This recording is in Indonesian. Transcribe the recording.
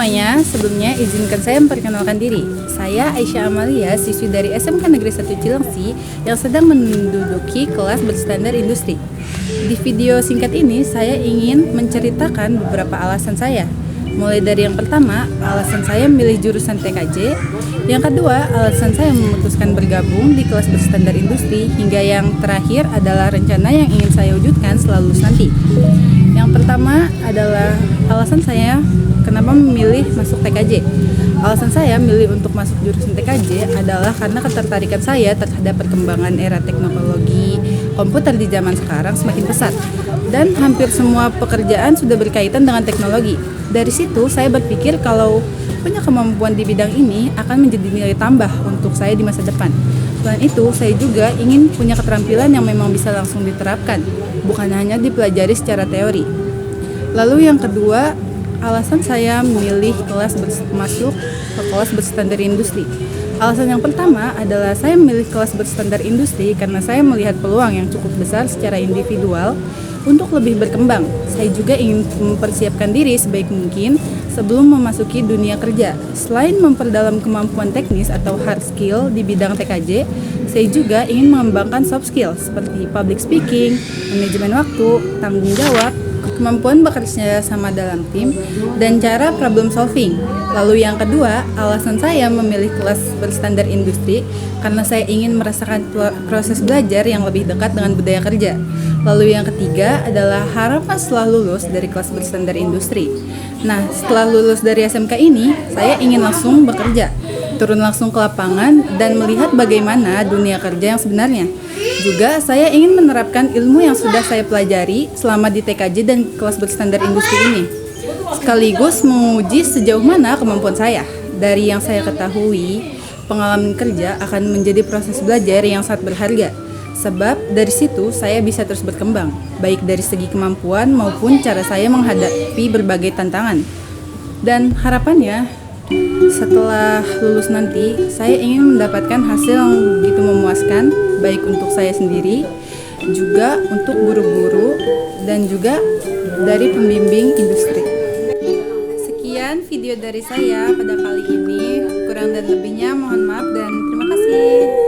semuanya, sebelumnya izinkan saya memperkenalkan diri. Saya Aisyah Amalia, siswi dari SMK Negeri 1 Cilengsi yang sedang menduduki kelas berstandar industri. Di video singkat ini, saya ingin menceritakan beberapa alasan saya. Mulai dari yang pertama, alasan saya memilih jurusan TKJ. Yang kedua, alasan saya memutuskan bergabung di kelas berstandar industri. Hingga yang terakhir adalah rencana yang ingin saya wujudkan setelah lulus nanti. Yang pertama adalah alasan saya kenapa memilih masuk TKJ. Alasan saya memilih untuk masuk jurusan TKJ adalah karena ketertarikan saya terhadap perkembangan era teknologi komputer di zaman sekarang semakin pesat. Dan hampir semua pekerjaan sudah berkaitan dengan teknologi. Dari situ saya berpikir kalau punya kemampuan di bidang ini akan menjadi nilai tambah untuk saya di masa depan. Selain itu, saya juga ingin punya keterampilan yang memang bisa langsung diterapkan, bukan hanya dipelajari secara teori. Lalu yang kedua, alasan saya memilih masuk ke kelas berstandar industri. Alasan yang pertama adalah saya memilih kelas berstandar industri karena saya melihat peluang yang cukup besar secara individual untuk lebih berkembang. Saya juga ingin mempersiapkan diri sebaik mungkin sebelum memasuki dunia kerja. Selain memperdalam kemampuan teknis atau hard skill di bidang TKJ, saya juga ingin mengembangkan soft skill seperti public speaking, manajemen waktu, tanggung jawab, kemampuan bekerja sama dalam tim, dan cara problem solving. Lalu yang kedua, alasan saya memilih kelas berstandar industri karena saya ingin merasakan proses belajar yang lebih dekat dengan budaya kerja. Lalu yang ketiga adalah harapan setelah lulus dari kelas berstandar industri. Nah, setelah lulus dari SMK ini, saya ingin langsung bekerja, turun langsung ke lapangan dan melihat bagaimana dunia kerja yang sebenarnya. Juga saya ingin menerapkan ilmu yang sudah saya pelajari selama di TKJ dan kelas berstandar industri ini. Sekaligus menguji sejauh mana kemampuan saya. Dari yang saya ketahui, pengalaman kerja akan menjadi proses belajar yang sangat berharga. Sebab dari situ saya bisa terus berkembang, baik dari segi kemampuan maupun cara saya menghadapi berbagai tantangan. Dan harapannya, setelah lulus nanti, saya ingin mendapatkan hasil yang begitu memuaskan, baik untuk saya sendiri, juga untuk guru-guru, dan juga dari pembimbing industri. Sekian video dari saya pada kali ini, kurang dan lebihnya mohon maaf dan terima kasih.